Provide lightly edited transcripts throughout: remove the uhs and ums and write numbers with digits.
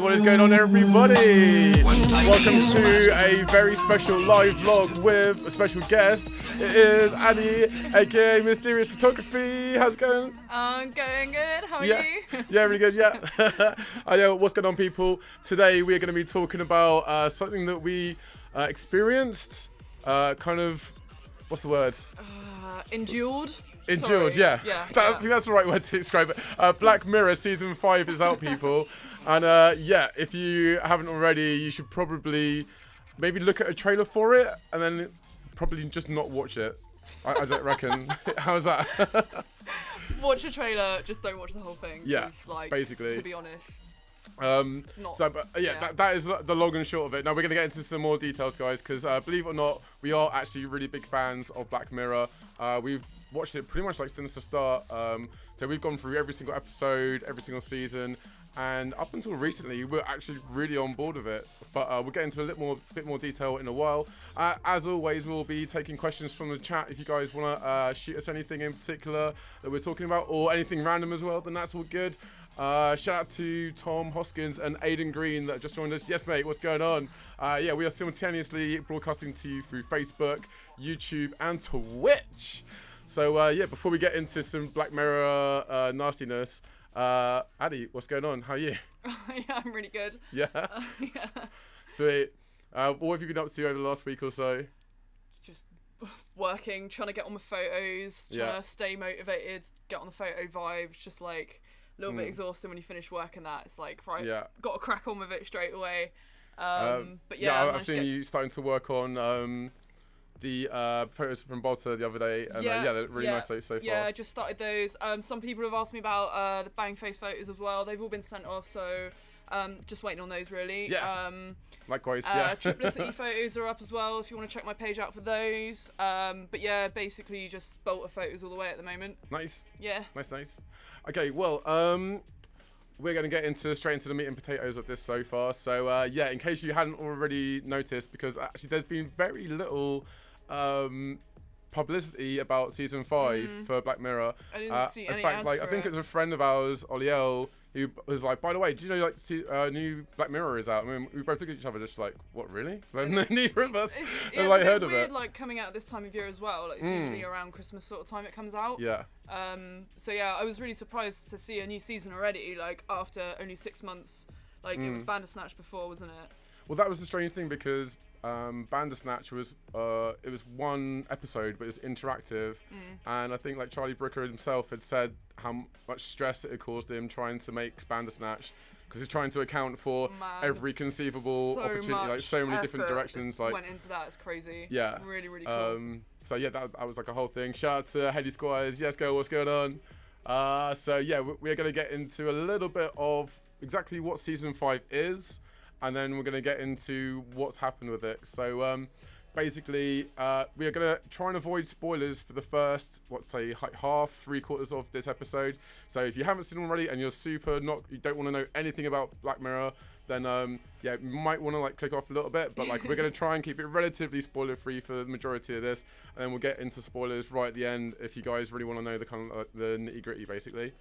What is going on, everybody? Welcome to a very special live vlog with a special guest. It is Annie, aka Mysterious Photography. How's it going? Going good. How are you? Yeah, really good. Yeah. Yeah. What's going on, people? Today we are going to be talking about something that we experienced. Kind of, what's the word? Endured. Endured, yeah. I think that's the right word to describe it. Black Mirror season 5 is out, people, and yeah, if you haven't already, you should probably maybe look at a trailer for it and then probably just not watch it. I don't reckon. How's that? Watch a trailer, just don't watch the whole thing. Yeah, like, basically. To be honest. That is the long and short of it. Now we're going to get into some more details, guys, because believe it or not, we are actually really big fans of Black Mirror. We've watched it pretty much like since the start. So we've gone through every single episode, every single season, and up until recently, we're actually really on board with it. But we'll get into a bit more detail in a while. As always, we'll be taking questions from the chat. If you guys want to shoot us anything in particular that we're talking about, or anything random as well, then that's all good. Shout out to Tom Hoskins and Aidan Green that just joined us. Yes, mate, what's going on? Yeah, we are simultaneously broadcasting to you through Facebook, YouTube, and Twitch. So yeah, before we get into some Black Mirror nastiness, Addy, what's going on? How are you? Yeah, I'm really good. Yeah? Yeah. Sweet. What have you been up to over the last week or so? Just working, trying to get on with photos, trying to stay motivated, get on the photo vibes, just like a little bit exhausted when you finish work and that. It's like, right, got to crack on with it straight away. But yeah, I've seen you starting to work on the photos from Balta the other day, and they're really nice so far. Yeah, I just started those. Some people have asked me about the bang face photos as well. They've all been sent off, so just waiting on those really. Yeah. Likewise, yeah. Triplicity photos are up as well if you want to check my page out for those. But yeah, basically just Balta photos all the way at the moment. Nice. Yeah. Nice. Okay, well, we're going to get straight into the meat and potatoes of this so far. So yeah, in case you hadn't already noticed, because actually there's been very little publicity about season 5 for Black Mirror. I didn't see any in fact, ads like for I think it. it's a friend of ours, Oliel, who was like, by the way, do you know like new Black Mirror is out? I mean, we both looked at each other just like, what, really? Like, neither of us have like heard of it. Like coming out this time of year as well. Like it's usually around Christmas sort of time it comes out. Yeah. So yeah, I was really surprised to see a new season already. Like after only 6 months. Like it was Bandersnatch before, wasn't it? Well, that was the strange thing because Bandersnatch was it was one episode, but it was interactive, and I think like Charlie Brooker himself had said how much stress it had caused him trying to make Bandersnatch, because he's trying to account for every conceivable opportunity, like so many different directions. Like went into that. It's crazy. Yeah, really cool. So yeah, that was like a whole thing. Shout out to Heady Squires. Yes, girl, what's going on? So yeah, we're gonna get into a little bit of exactly what season 5 is. And then we're going to get into what's happened with it. So basically, we are going to try and avoid spoilers for the first, half, 3/4 of this episode. So if you haven't seen them already and you're you don't want to know anything about Black Mirror, then yeah, you might want to like click off a little bit. But like we're going to try and keep it relatively spoiler free for the majority of this, and then we'll get into spoilers right at the end if you guys really want to know the kind of the nitty gritty, basically.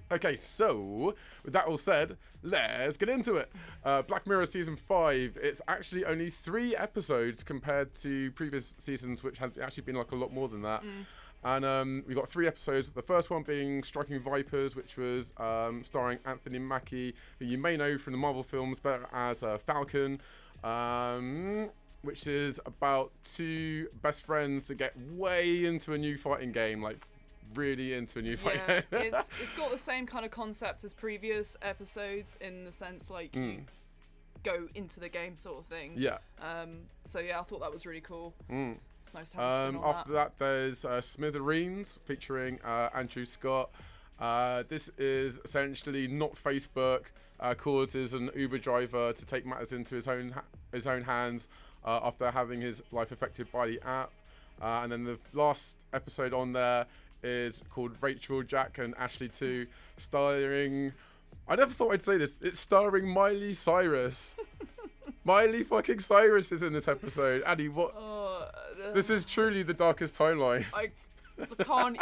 Okay, so with that all said, let's get into it. Black Mirror season 5. It's actually only 3 episodes compared to previous seasons, which had actually been like a lot more than that. And we got 3 episodes. The first one being Striking Vipers, which was starring Anthony Mackie, who you may know from the Marvel films better as Falcon. Which is about 2 best friends that get way into a new fighting game, like really into a new fight. Yeah, it's got the same kind of concept as previous episodes in the sense like you go into the game sort of thing. Yeah. So yeah, I thought that was really cool. It's nice to have a spin on after that there's Smithereens featuring Andrew Scott. This is essentially not Facebook causes an Uber driver to take matters into his own hands after having his life affected by the app. And then the last episode on there is called Rachel, Jack and Ashley 2, starring, I never thought I'd say this, it's starring Miley Cyrus. Miley fucking Cyrus is in this episode. Annie, what? This is truly the darkest timeline. I can't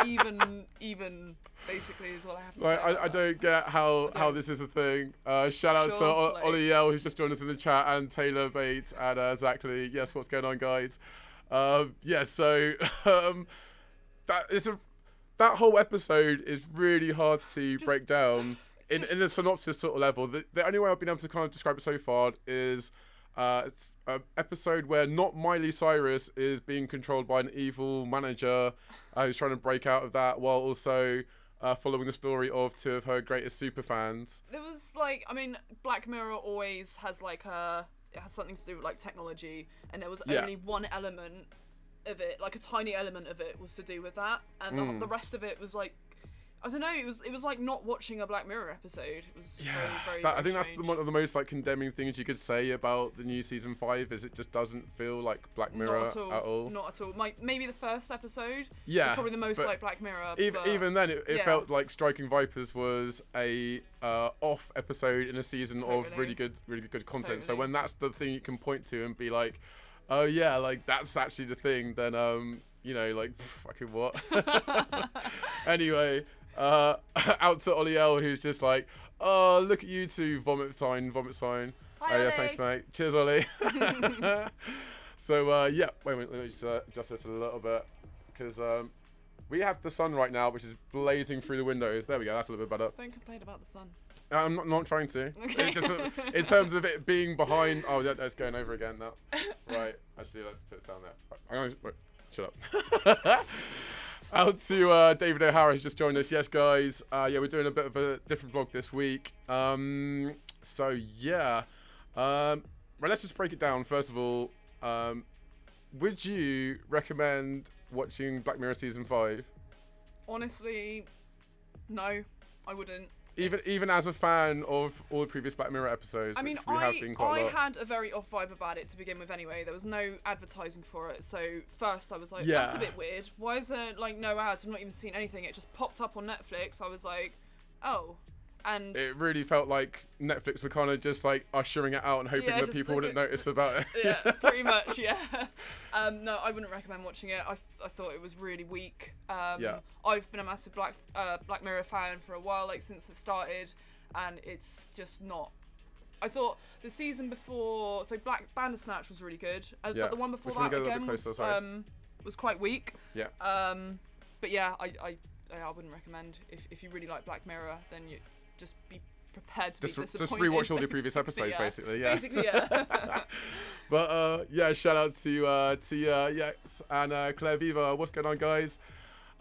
even basically is what I have to say. I don't get how this is a thing. Shout out to Ollie Yell, who's just joined us in the chat, and Taylor Bates and Zach Lee. Yes, what's going on, guys? Yeah, so that whole episode is really hard to break down in a synopsis sort of level. The only way I've been able to kind of describe it so far is it's an episode where not Miley Cyrus is being controlled by an evil manager who's trying to break out of that, while also following the story of two of her greatest super fans. There was like, I mean, Black Mirror always has like it has something to do with like technology, and there was only one element of it, like a tiny element of it was to do with that, and the rest of it was like, I don't know, it was like not watching a Black Mirror episode. It was very I think that's one of the most like condemning things you could say about the new season 5 is it just doesn't feel like Black Mirror at all. Not at all. Maybe the first episode was probably the most like Black Mirror. Even then, it felt like Striking Vipers was a off episode in a season of really good content. So when that's the thing you can point to and be like, oh yeah, like that's actually the thing, then you know, like fucking what? Anyway. Out to Ollie L, who's just like, oh, look at you two, vomit sign. Hi, yeah, thanks, mate. Cheers, Ollie. So, yeah, wait a minute, let me just adjust this a little bit, because we have the sun right now, which is blazing through the windows. There we go, that's a little bit better. Don't complain about the sun. I'm not trying to. Okay. Just, in terms of it being behind, oh, that's going over again now. Right, actually, let's put it down there. Wait, shut up. Out to David O'Hara, who's just joined us. Yes, guys. Yeah, we're doing a bit of a different vlog this week. So, yeah. Right, let's just break it down. First of all, would you recommend watching Black Mirror Season 5? Honestly, no, I wouldn't. Even as a fan of all the previous Black Mirror episodes, I mean, I had a very off vibe about it to begin with anyway. There was no advertising for it. So first I was like, that's a bit weird. Why is there like no ads? I've not even seen anything. It just popped up on Netflix. I was like, oh. And it really felt like Netflix were kind of just like ushering it out and hoping that people wouldn't notice about it. Yeah, pretty much, yeah. No, I wouldn't recommend watching it. I thought it was really weak. I've been a massive Black Mirror fan for a while, like since it started, and it's just not. I thought the season before, so Bandersnatch was really good, but the one before that again was quite weak. Yeah. But yeah, I wouldn't recommend if you really like Black Mirror, then you just be prepared to be disappointed. Just rewatch all the previous episodes, basically. Yeah. Basically, yeah. But yeah, shout out to Yex and Claire Viva. What's going on, guys?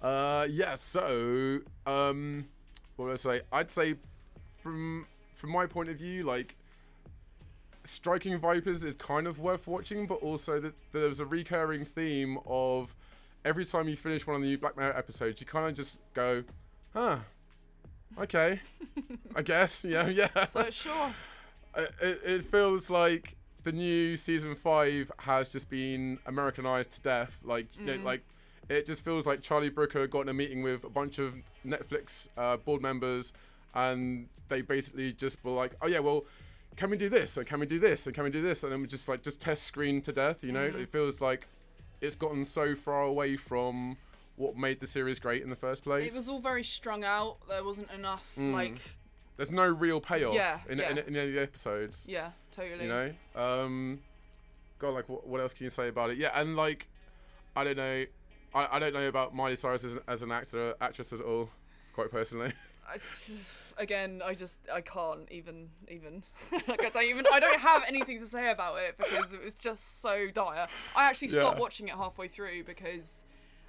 Yeah. So what would I say? I'd say from my point of view, like Striking Vipers is kind of worth watching, but also there's a recurring theme of every time you finish one of the new Black Mirror episodes, you kind of just go, huh. Okay, I guess, yeah. So sure. It feels like the new season 5 has just been Americanized to death. Like, you know, like it just feels like Charlie Brooker got in a meeting with a bunch of Netflix board members, and they basically just were like, oh yeah, well, can we do this? And can we do this? And can we do this? And then we just like test screen to death. You know, it feels like it's gotten so far away from what made the series great in the first place. It was all very strung out. There wasn't enough like. There's no real payoff in any of the episodes. Yeah, totally. You know, God, like what else can you say about it? Yeah, and like, I don't know, I don't know about Miley Cyrus as an actress at all, quite personally. Again, I can't even like I don't have anything to say about it because it was just so dire. I actually stopped watching it halfway through because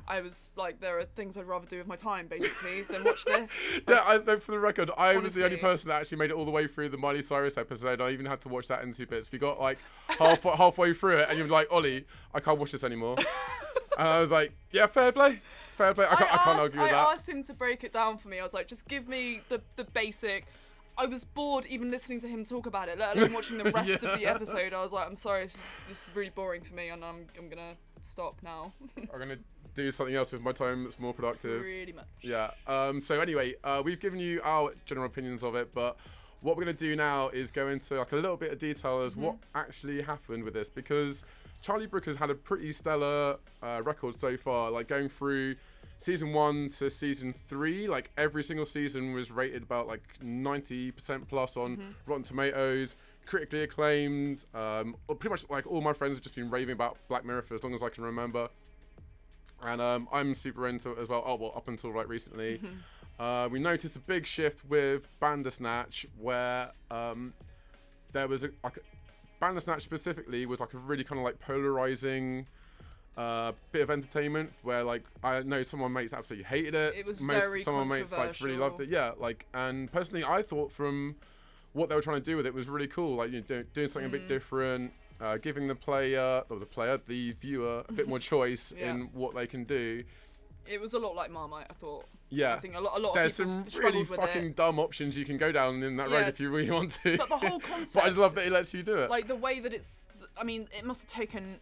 I was like, there are things I'd rather do with my time basically than watch this. Yeah, for the record, I was the only person that actually made it all the way through the Miley Cyrus episode. I even had to watch that in 2 bits. We got like halfway through it, and you were like, Ollie, I can't watch this anymore. And I was like, yeah, fair play. I can't argue with that. I asked him to break it down for me. I was like, just give me the basic. I was bored even listening to him talk about it, let alone watching the rest of the episode. I was like, I'm sorry, this is really boring for me, and I'm gonna stop now. I'm gonna do something else with my time that's more productive. Pretty much. Yeah. So anyway, we've given you our general opinions of it, but what we're gonna do now is go into like a little bit of detail as what actually happened with this, because Charlie Brooker's had a pretty stellar record so far, like going through season 1 to season 3, like every single season was rated about like 90% plus on Rotten Tomatoes, critically acclaimed. Pretty much like all my friends have just been raving about Black Mirror for as long as I can remember. And I'm super into it as well. Oh, well, up until right recently. We noticed a big shift with Bandersnatch where there was Bandersnatch specifically was like a really kind of like polarizing bit of entertainment where like I know some of my mates absolutely hated it. It was some of my mates like really loved it. Yeah, like, and personally I thought from what they were trying to do with it was really cool. Like, you know, doing something a bit different, giving the viewer a bit more choice in what they can do. It was a lot like Marmite, I thought. Yeah, I think a lot there's of people some really fucking dumb options you can go down in that road if you really want to. But the whole concept. But I just love that he lets you do it. Like the way that it's, I mean, it must have taken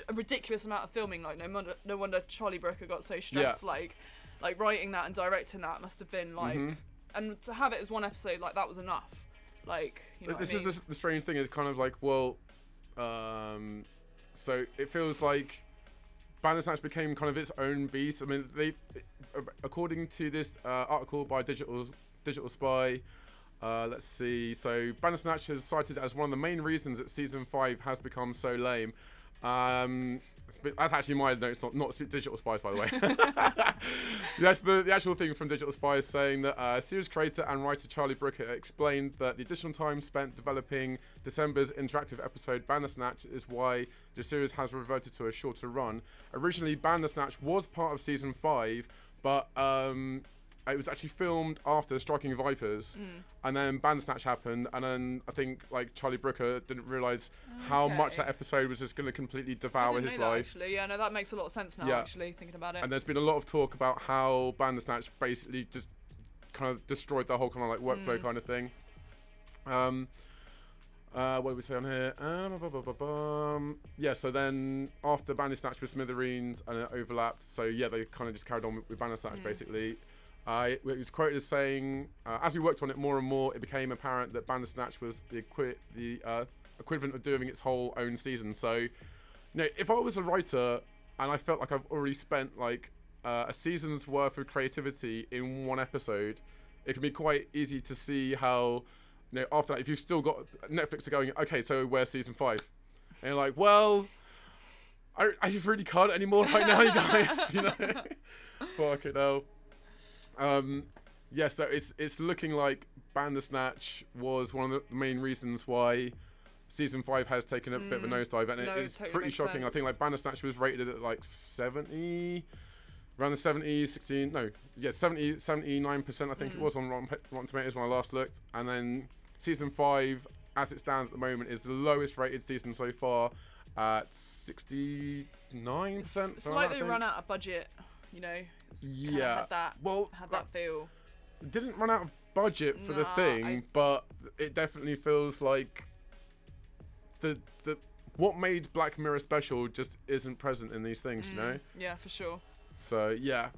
a ridiculous amount of filming. Like no wonder Charlie Brooker got so stressed. Like writing that and directing that must have been like, and to have it as one episode, like that was enough. Like, you know this what I mean? is the strange thing is kind of like, well, so it feels like Bandersnatch became kind of its own beast. I mean, according to this article by Digital Spy, let's see. So Bandersnatch is cited as one of the main reasons that season 5 has become so lame. That's actually my notes, not Digital Spies, by the way. That's the actual thing from Digital Spies saying that series creator and writer Charlie Brooker explained that the additional time spent developing December's interactive episode Bandersnatch is why the series has reverted to a shorter run. Originally, Bandersnatch was part of season 5, but it was actually filmed after Striking Vipers, and then Bandersnatch happened, and then I think like Charlie Brooker didn't realise how much that episode was just going to completely devour his life. Actually, yeah, no, that makes a lot of sense now. Actually, thinking about it. And there's been a lot of talk about how Bandersnatch basically just kind of destroyed the whole kind of like workflow kind of thing. What do we say on here? Yeah, so then after Bandersnatch with Smithereens and it overlapped, so yeah, they kind of just carried on with Bandersnatch basically. It was quoted as saying, as we worked on it more and more, it became apparent that Bandersnatch was the equivalent of doing its whole own season. So, you know, if I was a writer and I felt like I've already spent like a season's worth of creativity in one episode, it can be quite easy to see how, you know, after that, if you've still got Netflix are going, okay, so where's season 5? And you're like, well, I really can't anymore right now, you guys, you know? Fuck it hell. Yeah, so it's looking like Bandersnatch was one of the main reasons why season 5 has taken a bit of a nosedive, and it's totally pretty shocking. Sense. I think like Bandersnatch was rated at like 70, around the 70, 16, no, yeah, 70, 79% I think it was on Rotten Tomatoes when I last looked, and then season 5, as it stands at the moment, is the lowest rated season so far at 69%. It's like they run out of budget. You know, had that feel. It didn't run out of budget for the thing, but it definitely feels like the what made Black Mirror special just isn't present in these things, you know? Yeah, for sure. So yeah.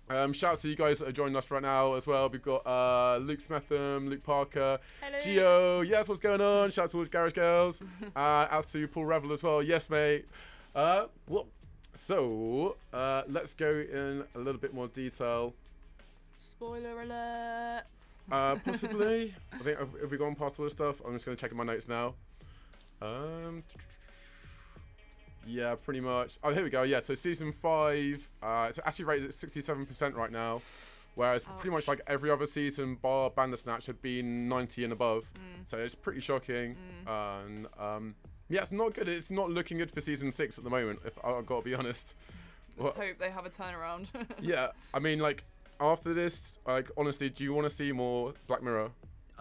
Shout out to you guys that are joining us right now as well. We've got Luke Smetham, Luke Parker, hello. Gio. Yes, what's going on? Shout out to all the Garage Girls. Out to Paul Revel as well. Yes, mate. So, let's go in a little bit more detail. Spoiler alerts. Possibly. I think have we gone past all the stuff? I'm just going to check in my notes now. Yeah, pretty much. Oh, here we go. Yeah, so season 5, it's actually rated at 67% right now, whereas pretty much like every other season bar Bandersnatch had been 90 and above. So it's pretty shocking. And yeah, it's not good. It's not looking good for season 6 at the moment, if I've got to be honest. Let's hope they have a turnaround. Yeah, I mean, like, after this, like, honestly, do you want to see more Black Mirror?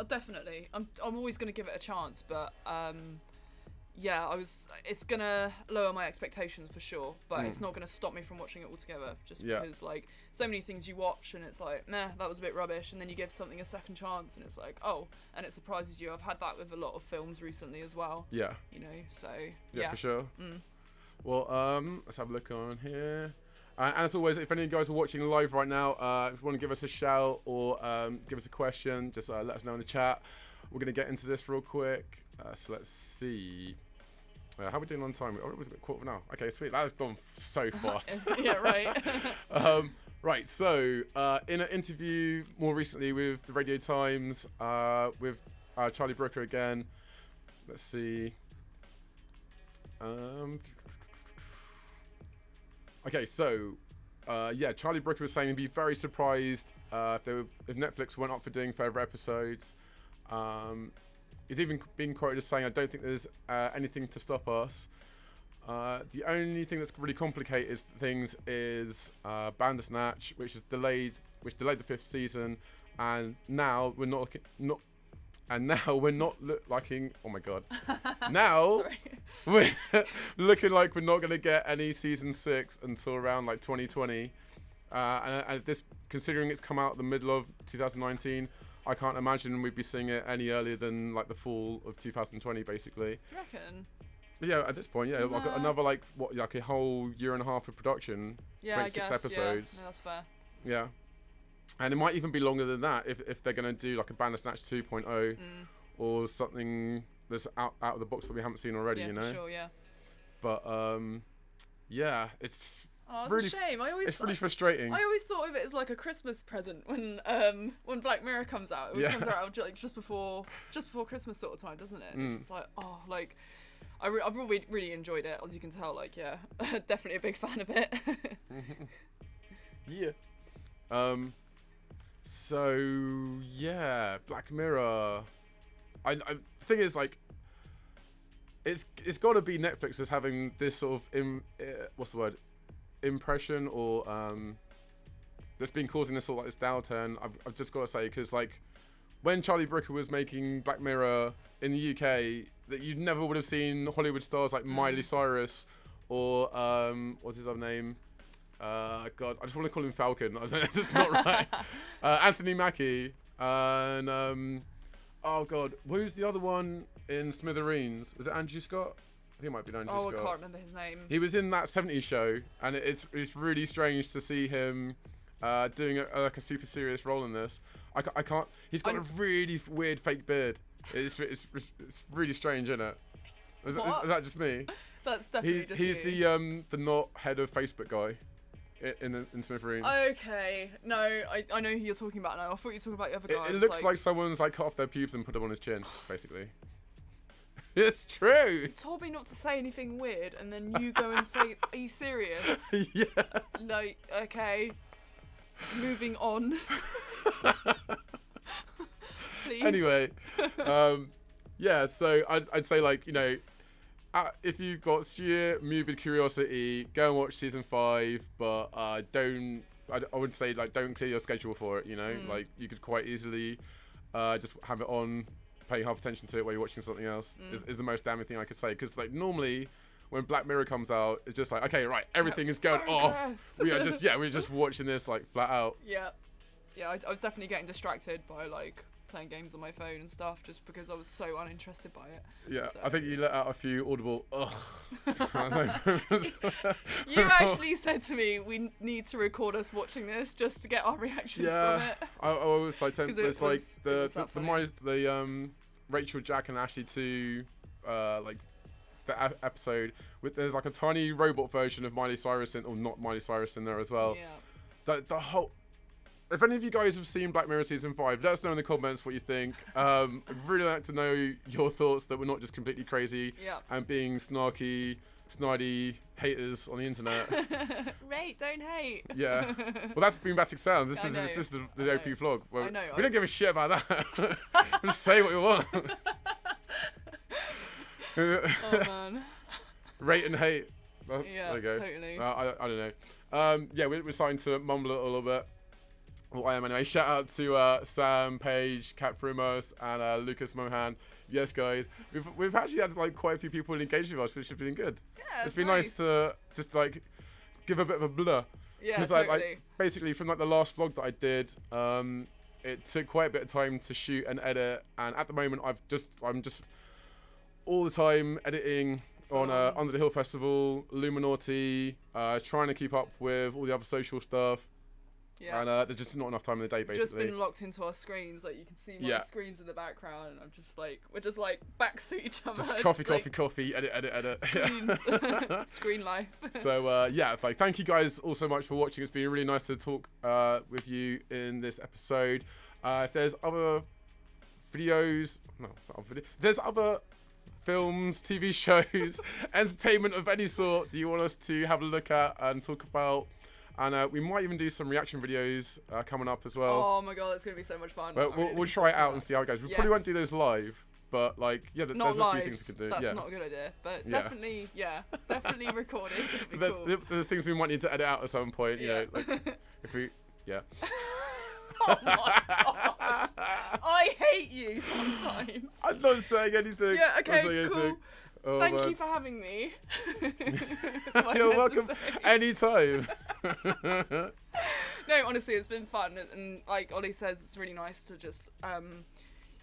Definitely. I'm always going to give it a chance, but yeah, it's going to lower my expectations for sure, but it's not going to stop me from watching it altogether, just because, like, so many things you watch and it's like, nah, that was a bit rubbish, and then you give something a second chance and it's like, oh, and it surprises you. I've had that with a lot of films recently as well. Yeah. You know, so, yeah. For sure. Well, let's have a look on here. And as always, if any of you guys are watching live right now, if you want to give us a shout or give us a question, just let us know in the chat. We're going to get into this real quick. So let's see. How are we doing on time? Oh, it was a quarter of an hour. Okay, sweet. That has gone so fast. Yeah, right. Right, so in an interview more recently with the Radio Times, with Charlie Brooker again. Let's see. Okay, so yeah, Charlie Brooker was saying he'd be very surprised if Netflix went up for doing further episodes. He's even been quoted as saying, "I don't think there's anything to stop us." The only thing that's really complicated things is Bandersnatch, which delayed the 5th season, and now we're not looking. Oh my god! Now we're looking like we're not going to get any season 6 until around like 2020. And this, considering it's come out the middle of 2019, I can't imagine we'd be seeing it any earlier than like the fall of 2020, basically. You reckon? Yeah, at this point, yeah, like another like a whole year and a half of production. Yeah, I guess. 6 episodes. Yeah, no, that's fair. Yeah, and it might even be longer than that if they're gonna do like a Bandersnatch 2.0 or something that's out of the box that we haven't seen already. Yeah, you know. For sure, yeah. But yeah, it's. Oh, it's really, a shame. It's really frustrating. I always thought of it as like a Christmas present when Black Mirror comes out. It always comes out like just before Christmas sort of time, doesn't it? It's just like, oh, like I've really enjoyed it, as you can tell. Like, yeah, definitely a big fan of it. Yeah. So yeah, Black Mirror. The thing is, like, it's got to be Netflix as having this sort of what's the word? Impression, or that's been causing this sort of like this downturn. I've just got to say, because like when Charlie Brooker was making Black Mirror in the UK, that you never would have seen Hollywood stars like Miley Cyrus or what's his other name? God, I just want to call him Falcon. That's not right. Anthony Mackie and oh god, who's the other one in Smithereens? Was it Andrew Scott? I think it might be Andrew Scott. I can't remember his name. He was in that 70s show, and it's really strange to see him doing like a super serious role in this. I can't. He's got a really weird fake beard. It's really strange, isn't it? Is that just me? That's definitely just he's you. the not head of Facebook guy in Smithereens. Okay, no, I know who you're talking about now. I thought you were talking about the other guy. It looks like someone's like cut off their pubes and put them on his chin, basically. It's true. You told me not to say anything weird, and then you go and say, "Are you serious?" Yeah. Like, okay. Moving on. Please. Anyway, yeah. So I'd say, like, you know, if you've got sheer morbid curiosity, go and watch season 5. But I would say, like, don't clear your schedule for it. You know, like, you could quite easily just have it on. Pay half attention to it while you're watching something else is the most damning thing I could say, because like normally when Black Mirror comes out, it's just like, okay, right, everything is going off. We're just watching this like flat out. Yeah, I was definitely getting distracted by like playing games on my phone and stuff, just because I was so uninterested by it. Yeah, so. I think you let out a few audible ugh. You actually said to me, we need to record us watching this just to get our reactions from it. I was like, it's like the Rachel, Jack and Ashley 2 like the episode with, there's like a tiny robot version of Miley Cyrus or not Miley Cyrus in there as well. Yeah. The whole. If any of you guys have seen Black Mirror season 5, let us know in the comments what you think. I'd really like to know your thoughts, that we're not just completely crazy and being snarky, snidey haters on the internet. Rate, don't hate. Yeah. Well, that's Boombastic Sounds. This is the OP vlog. Well, we don't give a shit about that. Just say what you want. Oh man. Rate and hate. Yeah, there you go. Totally. I don't know. Yeah, we're starting to mumble a little bit. Well, I am anyway. Shout out to Sam, Paige, Kat Frumos, and Lucas Mohan. Yes, guys, we've actually had like quite a few people engage with us, which has been good. Yeah, it's been nice to just like give a bit of a blur. Yeah, totally. like basically from like the last vlog that I did, it took quite a bit of time to shoot and edit, and at the moment I'm just all the time editing on Under the Hill Festival, Illuminati, trying to keep up with all the other social stuff. Yeah. And there's just not enough time in the day, basically. Just been locked into our screens. Like, you can see my screens in the background, and I'm just like, we're just like backs to each other. Just coffee, edit. Screens. Screen life. So, yeah, like, thank you guys all so much for watching. It's been really nice to talk with you in this episode. If there's other videos, there's other films, TV shows, entertainment of any sort that you want us to have a look at and talk about, and we might even do some reaction videos coming up as well. Oh my god, that's gonna be so much fun. But we'll try it out and see how it goes. We probably won't do those live, but like, yeah, there's a few things we can do. That's not a good idea, but definitely recording. Cool. There's things we might need to edit out at some point. You know, like if we, Oh my god. I hate you sometimes. I'm not saying anything. Yeah, okay, cool. Oh, Thank you for having me. You're welcome anytime. No, honestly, it's been fun. And like Ollie says, it's really nice to just,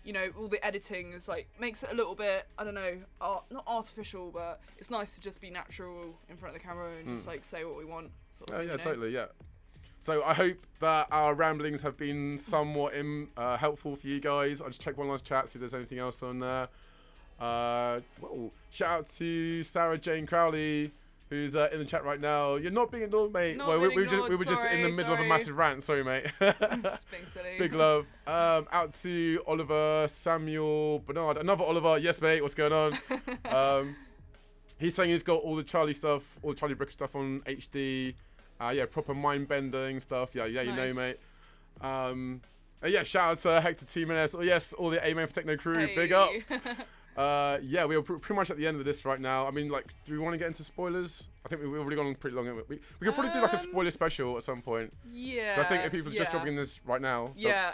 you know, all the editing is like, makes it a little bit, I don't know, not artificial, but it's nice to just be natural in front of the camera and just like say what we want. Sort of, yeah, totally, yeah. So I hope that our ramblings have been somewhat helpful for you guys. I'll just check one last chat, see if there's anything else on there. Well, shout out to Sarah Jane Crowley, who's in the chat right now. You're not being ignored, mate. We were just in the middle of a massive rant. Sorry, mate. Just being silly. Big love. Out to Oliver Samuel Bernard. Another Oliver. Yes, mate. What's going on? He's saying he's got all the Charlie stuff, all the Charlie Brooker stuff on HD. Yeah, proper mind-bending stuff. Yeah, you know, mate. Yeah, shout out to Hector T. Menes. Oh, yes, all the A-Man for Techno crew. Hey. Big up. Yeah, we're pretty much at the end of this right now. I mean, like, do we want to get into spoilers? I think we've already gone on pretty long. We could probably do like a spoiler special at some point. Yeah. So I think if people are just dropping in this right now. Yeah,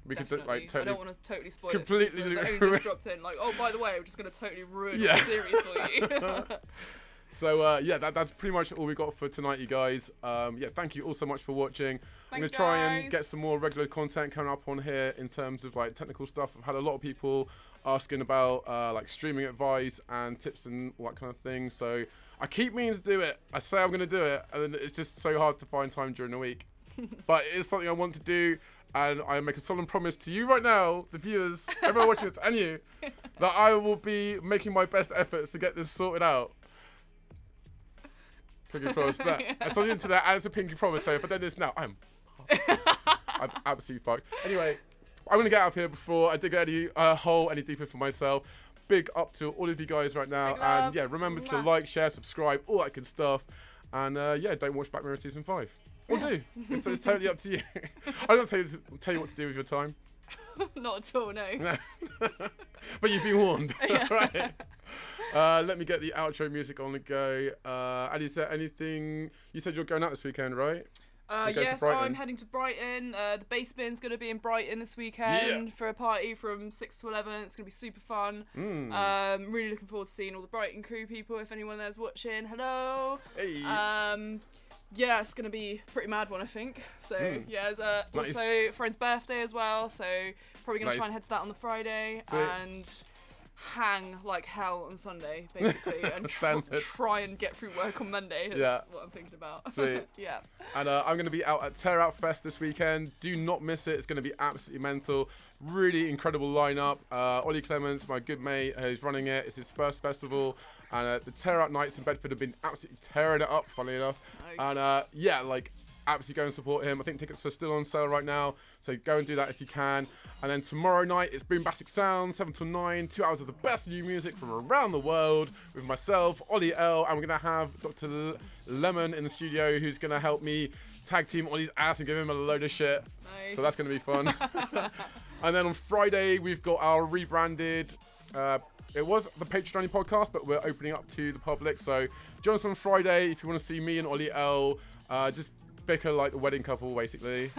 we definitely. Could like totally. I don't want to totally spoil completely it. Completely just dropped in. Like, oh, by the way, we're just going to totally ruin the series for you. So yeah, that's pretty much all we got for tonight, you guys. Yeah, thank you all so much for watching. I'm gonna try and get some more regular content coming up on here in terms of like technical stuff. I've had a lot of people asking about like streaming advice and tips and all that kind of thing. So I keep meaning to do it. I say I'm gonna do it, and then it's just so hard to find time during the week. But it is something I want to do, and I make a solemn promise to you right now, the viewers, everyone watching this, and you, that I will be making my best efforts to get this sorted out. Pinky promise. That's on the internet, and it's a pinky promise. So if I don't do this now, I'm absolutely fucked. Anyway, I'm gonna get out of here before I dig any hole any deeper for myself. Big up to all of you guys right now, and yeah, remember to like, share, subscribe, all that good stuff, and yeah, don't watch Black Mirror season 5. Or do. It's totally up to you. I don't tell you what to do with your time. Not at all, no. But you've been warned. Right. Let me get the outro music on the go. And is there anything? You said you're going out this weekend, right? Yes, I'm heading to Brighton. The Bass Bin's going to be in Brighton this weekend for a party from 6 to 11. It's going to be super fun. Really looking forward to seeing all the Brighton crew people. If anyone there's watching, hello. Hey. Yeah, it's going to be a pretty mad one, I think. So, yeah, there's also a friend's birthday as well. So, probably going to try and head to that on the Friday. Sweet. And hang like hell on Sunday, basically, and try and get through work on Monday. That's what I'm thinking about. Sweet. Yeah. And I'm going to be out at Tear Out Fest this weekend. Do not miss it. It's going to be absolutely mental. Really incredible lineup. Ollie Clements, my good mate, who's running it. It's his first festival. And the Tear Out nights in Bedford have been absolutely tearing it up, funnily enough. Nice. And yeah, like, absolutely go and support him. I think tickets are still on sale right now, so go and do that if you can. And then tomorrow night it's Bombastic Sound, 7 till 9, 2 hours of the best new music from around the world with myself, Ollie L, and we're gonna have Dr. Lemon in the studio, who's gonna help me tag team Ollie's ass and give him a load of shit. Nice. So that's gonna be fun. And then on Friday we've got our rebranded. It was the Patreon only podcast, but we're opening up to the public. So join us on Friday if you want to see me and Ollie L. Just bicker like a wedding couple, basically.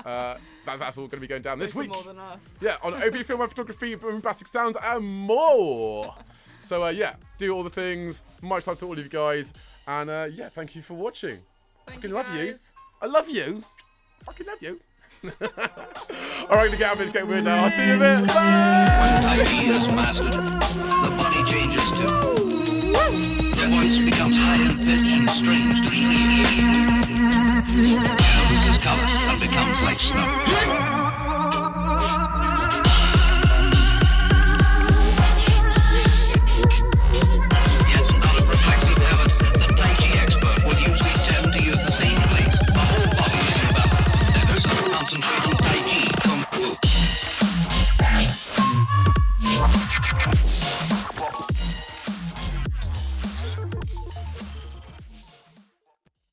That's all going to be going down this week. More than us. Yeah, on OV Film and Photography, Bombastic Sounds, and more. So yeah, do all the things. Much love to all of you guys, and yeah, thank you for watching. Fucking love you. I love you. Fucking love you. All right, to get out of this, get weird now. I'll see you in a bit. Bye. When ID is mastered, the body changes too. The voice becomes high in pitch and strange to the ear. Loses color. stuff.